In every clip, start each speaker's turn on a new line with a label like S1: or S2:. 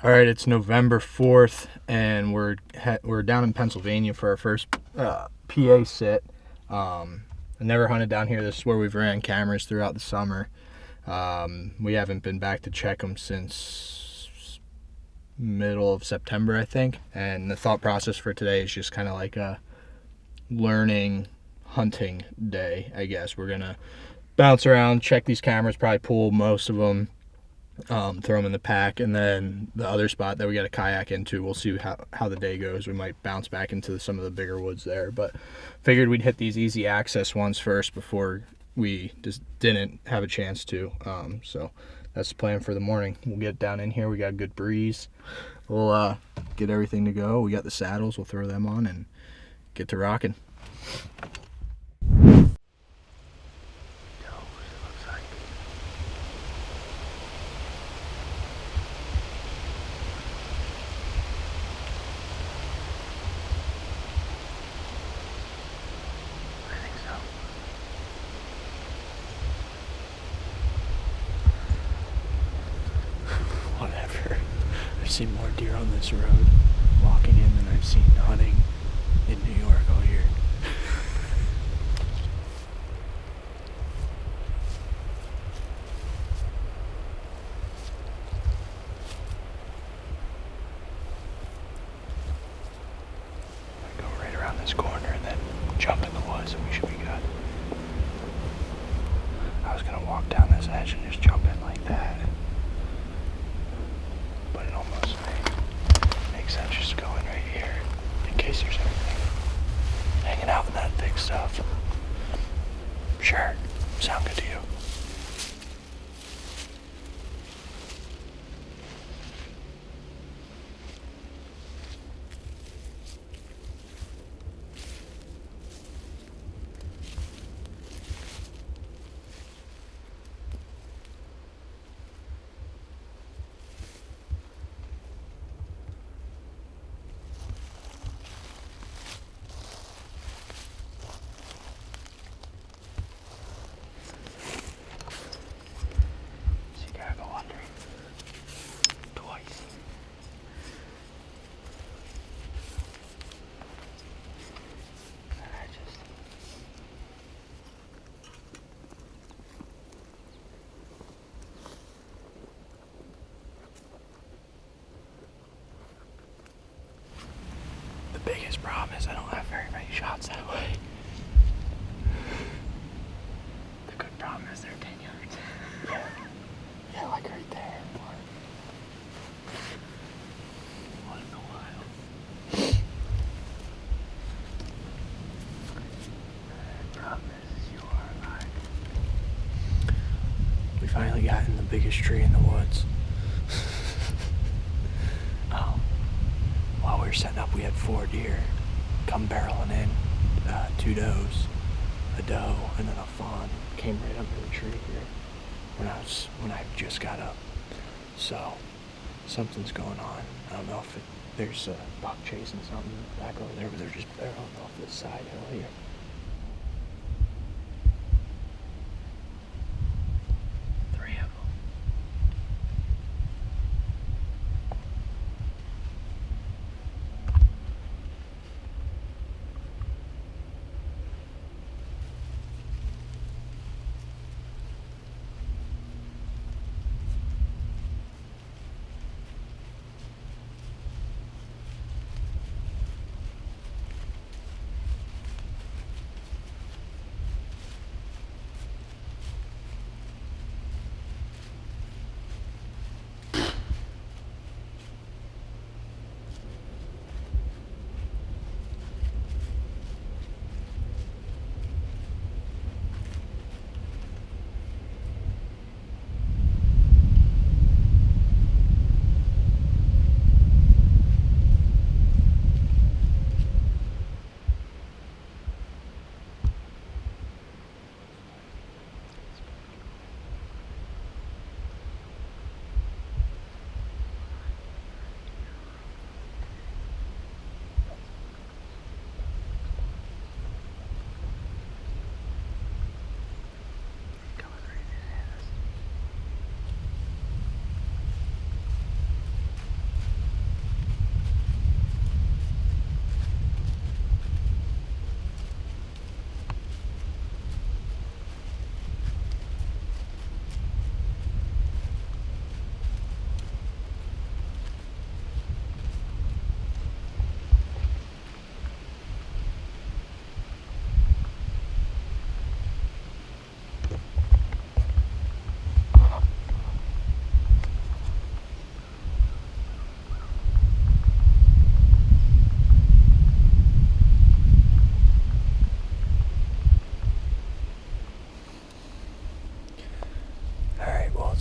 S1: All right, it's November 4th, and we're down in Pennsylvania for our first PA sit. I never hunted down here. This is where we've ran cameras throughout the summer. We haven't been back to check them since middle of September, I think. And the thought process for today is just kind of like a learning hunting day, I guess. We're going to bounce around, check these cameras, probably pull most of them, throw them in the pack, and then the other spot that we got a kayak into, we'll see how the day goes. We might bounce back into some of the bigger woods there, but figured we'd hit these easy access ones first before we just didn't have a chance to. So that's the plan for the morning. We'll get down in here. We got a good breeze. We'll get everything to go. We got the saddles. We'll throw them on and get to rocking.
S2: Whatever. I've seen more deer on this road walking in than I've seen hunting in New York all year. I go right around this corner and then jump in the woods and we should be good. I was gonna walk down this edge and just jump in like that. But it almost makes sense just going right here in case there's anything hanging out in that thick stuff. Sure, sound good to you? The biggest problem is I don't have very many shots that way. The good problem is they're 10 yards. Yeah, like right there. What in the wild? The problem is you are alive. We finally got in the biggest tree in the woods. While we were setting up, we had 4 deer come barreling in, 2 does, a doe, and then a fawn came right under the tree here when I just got up. So something's going on. I don't know if there's a buck chasing something back over there, but they're just barreling off this side hill here.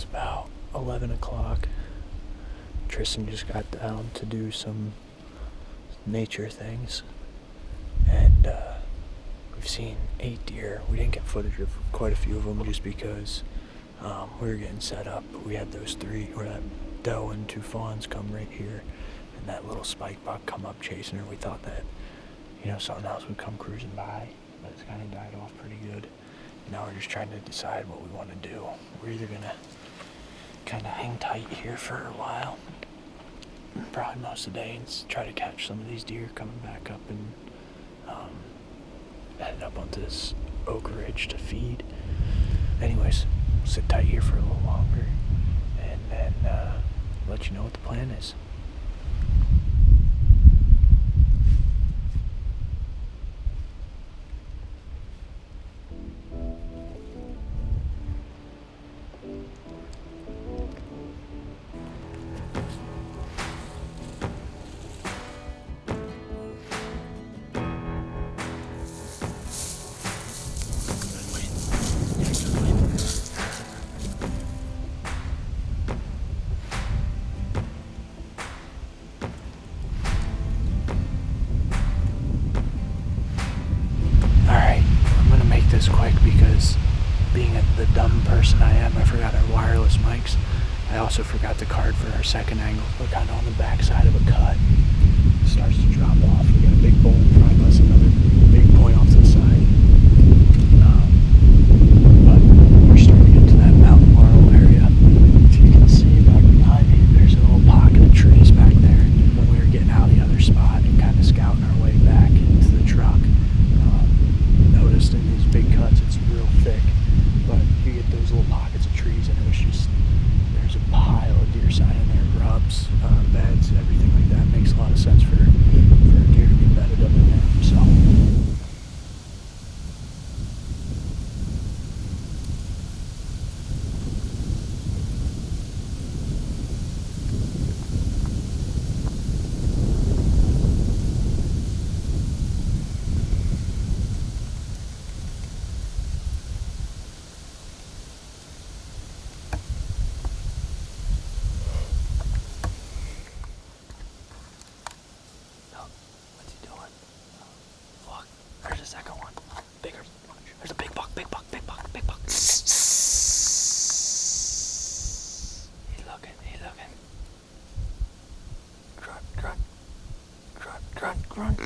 S2: It's about 11 o'clock. Tristan just got down to do some nature things, and we've seen 8 deer. We didn't get footage of quite a few of them just because we were getting set up. We had those 3, or that doe and 2 fawns come right here, and that little spike buck come up chasing her. We thought that, you know, something else would come cruising by, but it's kind of died off pretty good. Now we're just trying to decide what we want to do. We're either gonna kind of hang tight here for a while, probably most of the day, and try to catch some of these deer coming back up and head up onto this oak ridge to feed. Anyways, sit tight here for a little longer, and then let you know what the plan is. Quick, because being the dumb person I am, I forgot our wireless mics. I also forgot the card for our second angle. We're kind of on the back side of a cut. It starts to drop off. We got a big bowl in front of us, another big point off to the side. But we're starting to get to that mountain laurel area. If you can see back behind me, there's a little pocket of trees back there. When we were getting out of the other spot and kind of scouting our way back into the truck, noticed in these big cuts it's real thick, but you get those little pockets of trees, and it was just, there's a pile of deer sign in there, rubs, beds, everything like that. Makes a lot of sense for a deer to be bedded up in there. So grunt.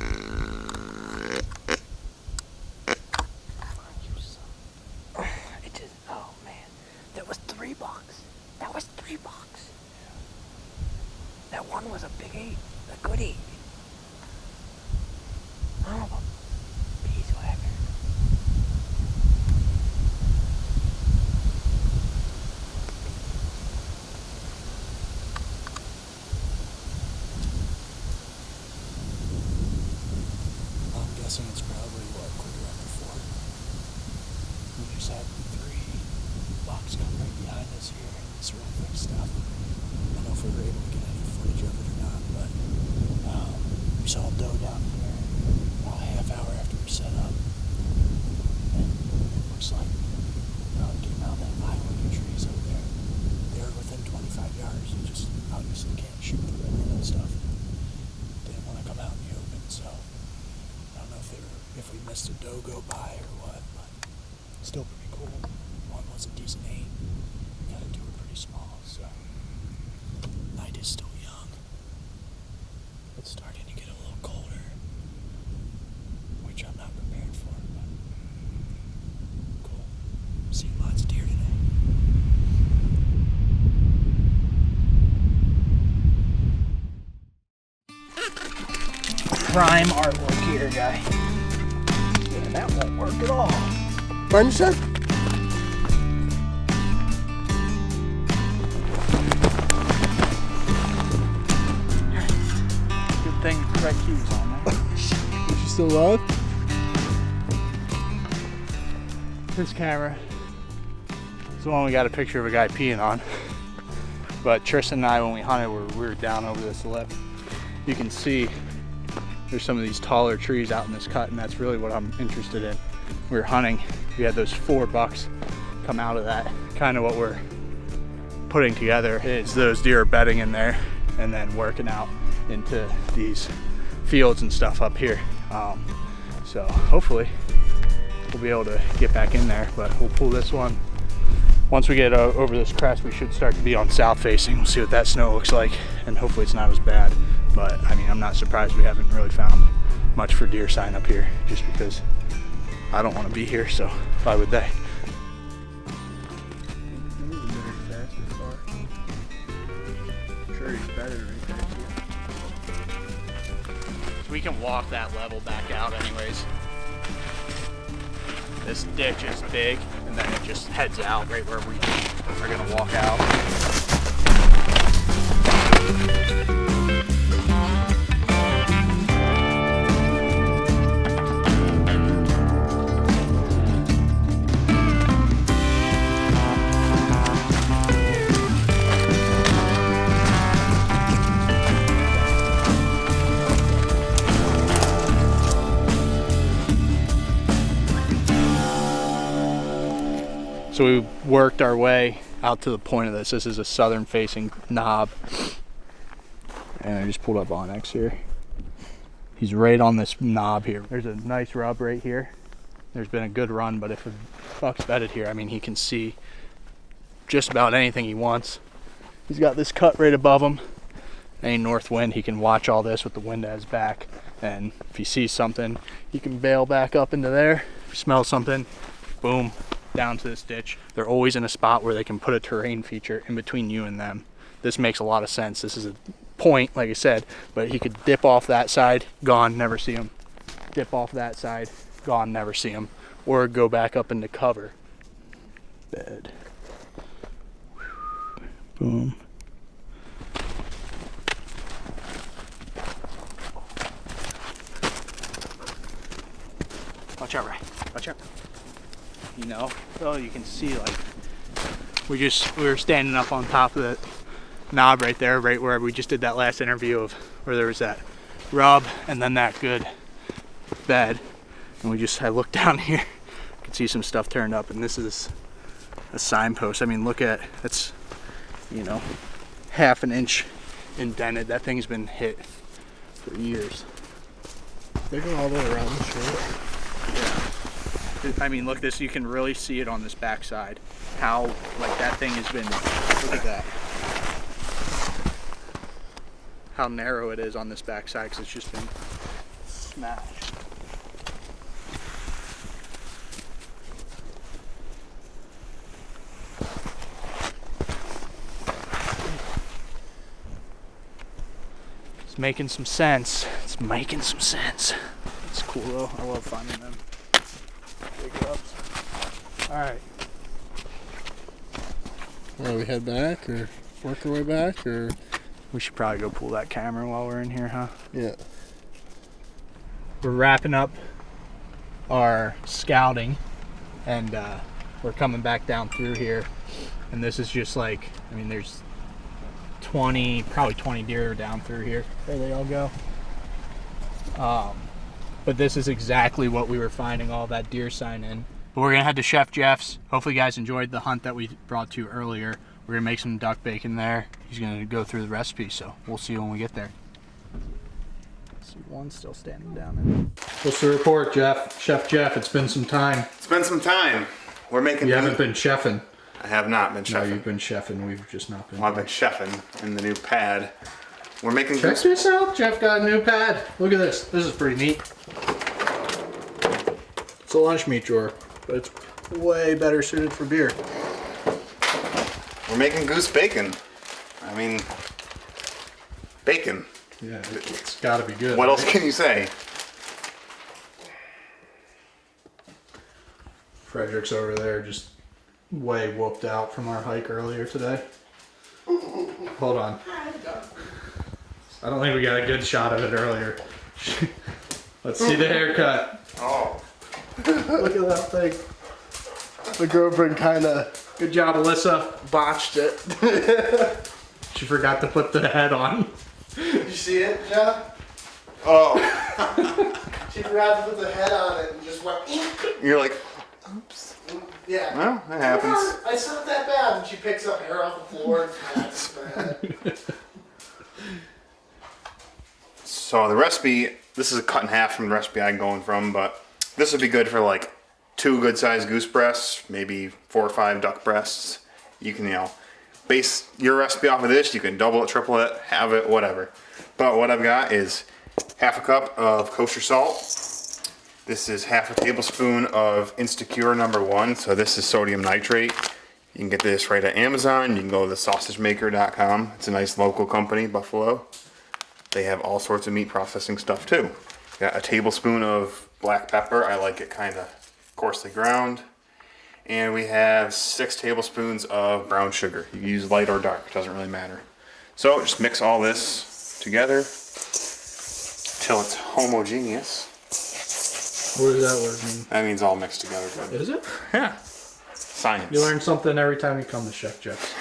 S2: It just, oh man, that was 3 bucks. That was 3 bucks. That one was a big 8, a good 8. I don't know about beeswax. It's probably what, 4:15. We just had 3 bucks come right behind us here. It's real thick stuff. I don't know if we were able to get any footage of it or not, but we saw a doe down here about a half hour after we set up, and it looks like it came out of that island of trees over there. They were within 25 yards. You just obviously can't shoot through it and stuff. Didn't want to come out in the open, so I don't know if we missed a doe go by or what, but still pretty cool. One was a decent 8. The other 2 were pretty small, so night is still young. It's starting to get a little colder, which I'm not prepared for, but cool. Seen lots of deer today. Prime artwork here, guy. Yeah, that won't work at all.
S3: Pardon, sir?
S2: Good thing the right cues on there.
S3: Is you still alive?
S2: This camera is the one we got a picture of a guy peeing on. But Tristan and I, when we hunted, we were down over this lip. You can see there's some of these taller trees out in this cut, and that's really what I'm interested in. We were hunting, we had those 4 bucks come out of that. Kind of what we're
S1: putting together is those deer are bedding in there and then working out into these fields and stuff up here. So hopefully we'll be able to get back in there, but we'll pull this one. Once we get over this crest, we should start to be on south facing. We'll see what that snow looks like, and hopefully it's not as bad. But I mean, I'm not surprised we haven't really found much for deer sign up here, just because I don't want to be here, so why would they? Sure, he's better right there too. So we can walk that level back out anyways. This ditch is big, and then it just heads out right where we are gonna walk out. So we worked our way out to the point of this. This is a southern facing knob. And I just pulled up Onyx here. He's right on this knob here. There's a nice rub right here. There's been a good run, but if a buck's bedded here, I mean, he can see just about anything he wants. He's got this cut right above him. Any north wind, he can watch all this with the wind at his back. And if he sees something, he can bail back up into there. If he smells something, boom, down to this ditch. They're always in a spot where they can put a terrain feature in between you and them. This makes a lot of sense. This is a point, like I said, but he could dip off that side, gone, never see him. Dip off that side, gone, never see him. Or go back up into cover. Bed. Boom. Watch out, Ray. Watch out. You know, so you can see, like, we were standing up on top of the knob right there, right where we just did that last interview of where there was that rub and then that good bed. And I looked down here, I could see some stuff turned up, and this is a signpost. I mean, look at, it's, you know, half an inch indented. That thing's been hit for years.
S3: They go all the way around the street.
S1: Yeah. I mean, look, this, you can really see it on this backside. How, like, that thing has been, look at that. How narrow it is on this backside, because it's just been smashed. It's making some sense. It's making some sense. It's cool though. I love finding them. Big ups. Alright.
S3: Well, we head back or work our way back, or?
S1: We should probably go pull that camera while we're in here, huh?
S3: Yeah.
S1: We're wrapping up our scouting, and we're coming back down through here. And this is just like, I mean, there's probably 20 deer down through here. There they all go. But this is exactly what we were finding all that deer sign in. But we're gonna head to Chef Jeff's. Hopefully you guys enjoyed the hunt that we brought to you earlier. We're gonna make some duck bacon there. He's gonna go through the recipe, so we'll see when we get there. See, one's still standing down there. What's the report, Jeff? Chef Jeff, it's been some time.
S4: It's been some time. We're making.
S1: You haven't been chefing.
S4: I have not been chefing.
S1: No, you've been chefing. We've just not been.
S4: Well, I've been chefing in the new pad. We're making.
S1: Check this out. Jeff got a new pad. Look at this. This is pretty neat. It's a lunch meat drawer, but it's way better suited for beer.
S4: We're making goose bacon. I mean, bacon.
S1: Yeah, it's got to be good.
S4: What else can you say?
S1: Frederick's over there just way whooped out from our hike earlier today. Hold on. I don't think we got a good shot of it earlier. Let's see the haircut.
S4: Oh.
S3: Look at that thing. The girlfriend kind of
S1: Good job, Alyssa.
S3: botched it.
S1: She forgot to put the head on.
S3: Did you see it, Jeff?
S4: Oh.
S3: She forgot to put the head on it and just went.
S4: You're like,
S3: Oops. Yeah.
S4: Well, that happens.
S3: It's not that bad. And she picks up hair off the floor and pats bad.
S4: So the recipe, this is a cut in half from the recipe I'm going from, but this would be good for like 2 good-sized goose breasts, maybe 4 or 5 duck breasts. You can, base your recipe off of this. You can double it, triple it, halve it, whatever. But what I've got is half a cup of kosher salt. This is half a tablespoon of Instacure #1. So this is sodium nitrate. You can get this right at Amazon. You can go to thesausagemaker.com. It's a nice local company, Buffalo. They have all sorts of meat processing stuff too. Got a tablespoon of black pepper. I like it kind of coarsely ground. And we have 6 tablespoons of brown sugar. You can use light or dark, doesn't really matter. So just mix all this together till it's homogeneous.
S1: What does that word mean?
S4: That means all mixed together good.
S1: Is it?
S4: Yeah. Science.
S1: You learn something every time you come to Chef Jeff's.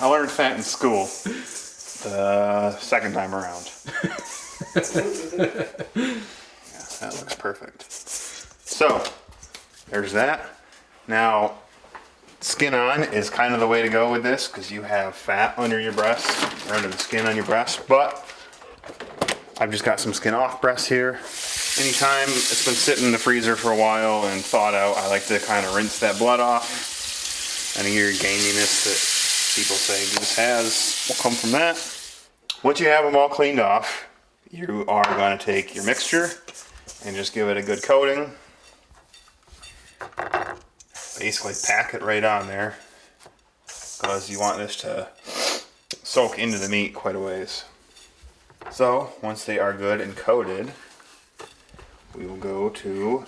S4: I learned that in school the second time around. Yeah, that looks perfect. So, there's that. Now, skin on is kind of the way to go with this because you have fat under your breast, or under the skin on your breast, but I've just got some skin off breast here. Anytime it's been sitting in the freezer for a while and thawed out, I like to kind of rinse that blood off. Any of your gaminess that people say goose has will come from that. Once you have them all cleaned off, you are going to take your mixture and just give it a good coating. Basically pack it right on there because you want this to soak into the meat quite a ways. So once they are good and coated, we will go to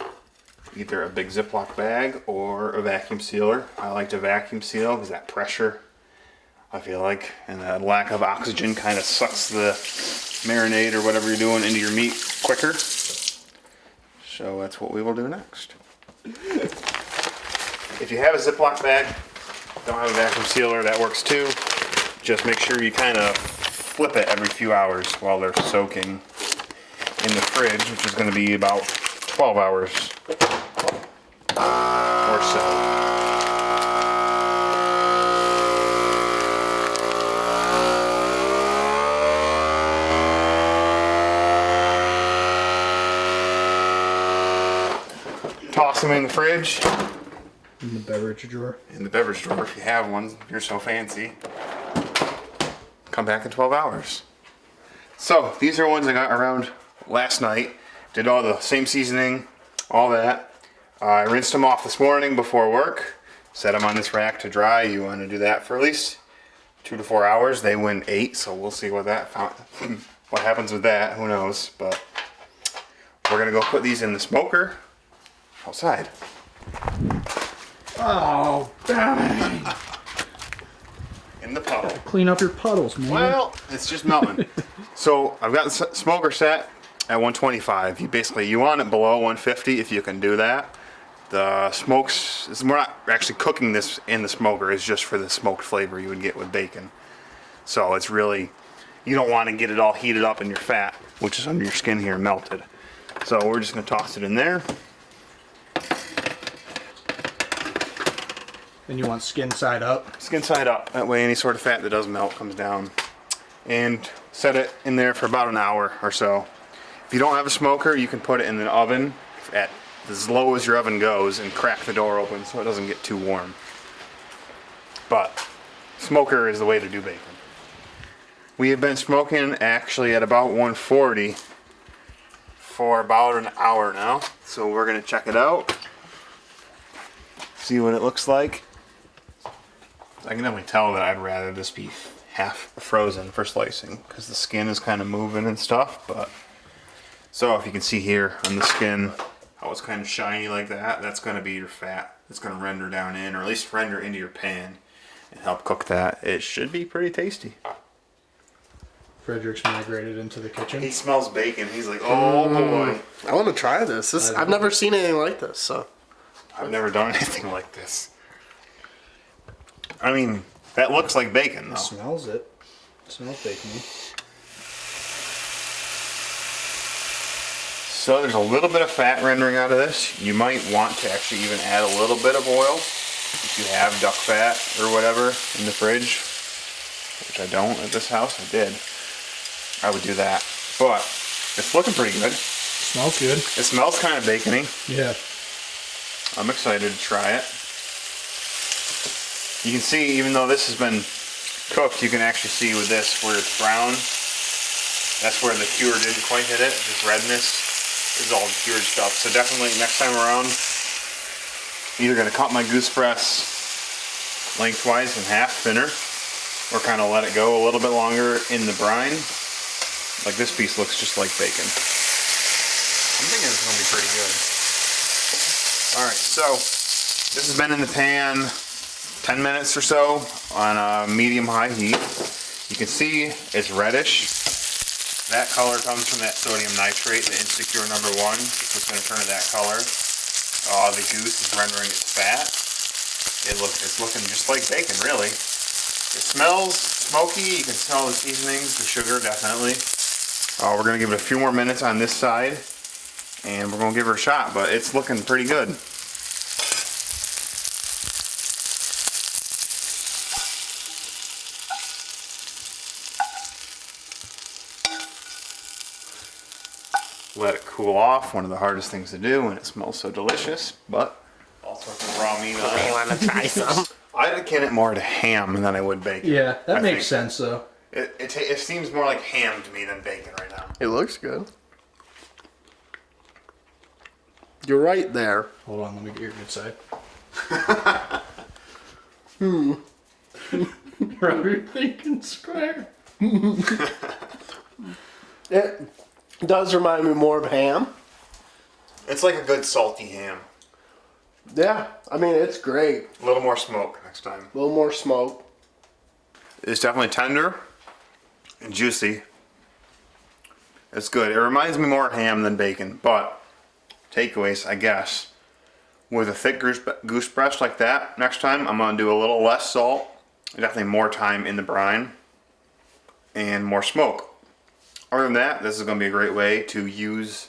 S4: either a big Ziploc bag or a vacuum sealer. I like to vacuum seal because that pressure, I feel like, and that lack of oxygen kind of sucks the marinade or whatever you're doing into your meat quicker. So that's what we will do next. If you have a Ziploc bag, don't have a vacuum sealer, that works too. Just make sure you kind of flip it every few hours while they're soaking in the fridge, which is going to be about 12 hours or so. Toss them in the fridge.
S1: In the beverage drawer.
S4: In the beverage drawer if you have one, if you're so fancy. Come back in 12 hours. So these are ones I got around last night. Did all the same seasoning, all that. I rinsed them off this morning before work. Set them on this rack to dry. You want to do that for at least 2 to 4 hours. They win 8, so we'll see what what happens with that. Who knows? But we're gonna go put these in the smoker outside.
S1: Oh, dang.
S4: In the puddle.
S1: Clean up your puddles, man.
S4: Well, it's just melting. So I've got the smoker set at 125. You want it below 150 if you can do that. The smokes, we're not actually cooking this in the smoker. It's just for the smoked flavor you would get with bacon. So it's really, you don't want to get it all heated up in your fat, which is under your skin here, melted. So we're just going to toss it in there.
S1: And you want skin side up?
S4: Skin side up. That way any sort of fat that does melt comes down. And set it in there for about an hour or so. If you don't have a smoker, you can put it in the oven at as low as your oven goes and crack the door open so it doesn't get too warm. But smoker is the way to do bacon. We have been smoking actually at about 140 for about an hour now. So we're gonna check it out. See what it looks like. I can definitely tell that I'd rather this be half frozen for slicing because the skin is kind of moving and stuff. But so if you can see here on the skin how it's kind of shiny like that, that's going to be your fat. It's going to render down in, or at least render into your pan and help cook that. It should be pretty tasty.
S1: Frederick's migrated into the kitchen.
S4: He smells bacon. He's like, oh boy.
S3: I want to try this. I've never seen anything like this. So
S4: I've never done anything like this. I mean, that looks like bacon, though.
S1: Smells it. Smells bacony.
S4: So there's a little bit of fat rendering out of this. You might want to actually even add a little bit of oil if you have duck fat or whatever in the fridge, which I don't at this house. I did. I would do that. But it's looking pretty good.
S1: Smells good.
S4: It smells kind of bacony.
S1: Yeah.
S4: I'm excited to try it. You can see, even though this has been cooked, you can actually see with this where it's brown. That's where the cure didn't quite hit it. This redness is all cured stuff. So definitely next time around, either gonna cut my goose breast lengthwise in half thinner, or kind of let it go a little bit longer in the brine. Like this piece looks just like bacon. I'm thinking it's gonna be pretty good. All right, so this has been in the pan 10 minutes or so on a medium-high heat. You can see it's reddish. That color comes from that sodium nitrate, the Insecure #1. So it's going to turn to that color. The goose is rendering its fat. It's looking just like bacon, really. It smells smoky. You can smell the seasonings, the sugar, definitely. We're going to give it a few more minutes on this side, and we're going to give her a shot, but it's looking pretty good. Let it cool off. One of the hardest things to do, and it smells so delicious, but also some raw meat on it.
S3: I want to try some.
S4: I'd akin it more to ham than I would bacon.
S1: Yeah, that
S4: I
S1: makes
S4: think.
S1: sense though.
S4: It seems more like ham to me than bacon right now.
S3: It looks good. You're right there.
S1: Hold on, let me get your good side. Robert thinking square.
S3: It does remind me more of ham.
S4: It's like a good salty ham.
S3: Yeah, I mean, it's great.
S4: A little more smoke next time.
S3: A little more smoke.
S4: It's definitely tender and juicy. It's good. It reminds me more of ham than bacon, but takeaways, I guess. With a thick goose breast like that, next time I'm going to do a little less salt, definitely more time in the brine, and more smoke. Other than that, this is going to be a great way to use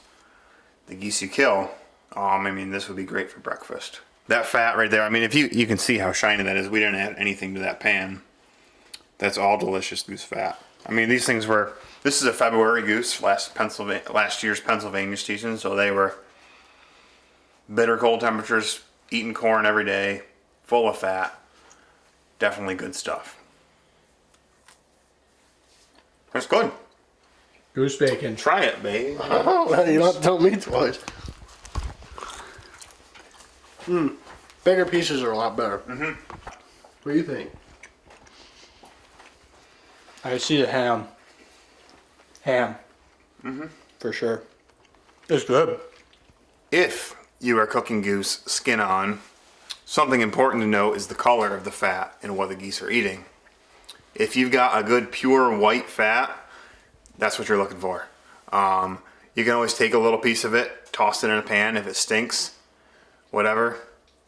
S4: the geese you kill. I mean, this would be great for breakfast. That fat right there, I mean, if you can see how shiny that is. We didn't add anything to that pan. That's all delicious goose fat. I mean, these things were, this is a February goose, last year's Pennsylvania season, so they were bitter cold temperatures, eating corn every day, full of fat. Definitely good stuff. That's good.
S1: Goose bacon.
S4: Try it, babe.
S3: Oh, you don't have to tell me twice. Bigger pieces are a lot better. What do you think?
S1: I see the ham. For sure. It's good.
S4: If you are cooking goose skin on, something important to note is the color of the fat and what the geese are eating. If you've got a good pure white fat, that's what you're looking for. You can always take a little piece of it, toss it in a pan. If it stinks, whatever,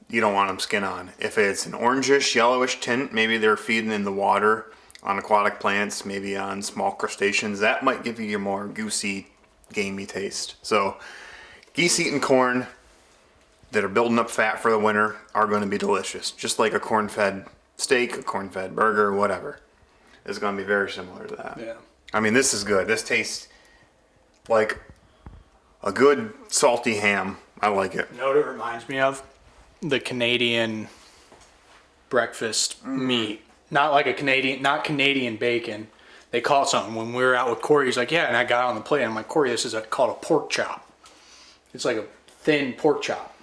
S4: you don't want them skin on. If it's an orangish, yellowish tint, maybe they're feeding in the water on aquatic plants, maybe on small crustaceans, that might give you your more goosey, gamey taste. So geese eating corn that are building up fat for the winter are going to be delicious. Just like a corn-fed steak, a corn-fed burger, whatever. It's going to be very similar to that.
S1: Yeah.
S4: I mean, this is good. This tastes like a good salty ham. I like it.
S1: You know what it reminds me of? The Canadian breakfast meat. Not like not Canadian bacon. They call it something. When we were out with Corey, he's like, yeah, and I got on the plate. I'm like, Corey, this is called a pork chop. It's like a thin pork chop.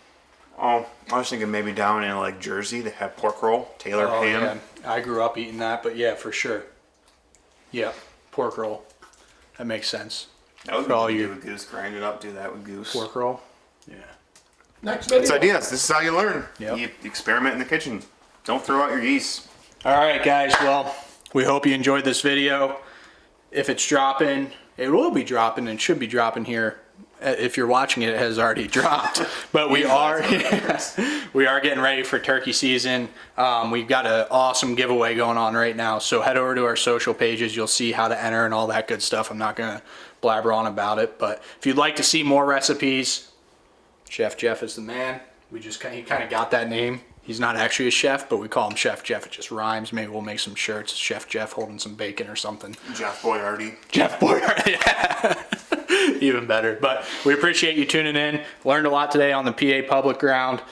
S4: Oh, I was thinking maybe down in like Jersey they have pork roll, Taylor ham.
S1: Yeah. I grew up eating that, but yeah, for sure. Yeah, pork roll. That makes sense.
S4: That would
S1: For all
S4: be
S1: you-
S4: good with goose. Grind it up, do that with goose.
S1: Pork roll. Yeah.
S3: Next video.
S4: It's ideas. This is how you learn.
S1: Yep.
S4: You experiment in the kitchen. Don't throw out your geese.
S1: All right, guys. Well, we hope you enjoyed this video. If it's dropping, it will be dropping and should be dropping here if you're watching it, it has already dropped. But we are getting ready for turkey season. We've got an awesome giveaway going on right now. So head over to our social pages. You'll see how to enter and all that good stuff. I'm not going to blabber on about it. But if you'd like to see more recipes, Chef Jeff is the man. He kind of got that name. He's not actually a chef, but we call him Chef Jeff. It just rhymes. Maybe we'll make some shirts. Chef Jeff holding some bacon or something.
S4: Jeff Boyardee.
S1: Jeff Boyardee, yeah. Even better. But we appreciate you tuning in. Learned a lot today on the PA public ground.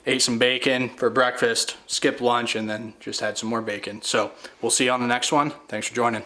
S1: Ate some bacon for breakfast, skipped lunch, and then just had some more bacon. So we'll see you on the next one. Thanks for joining.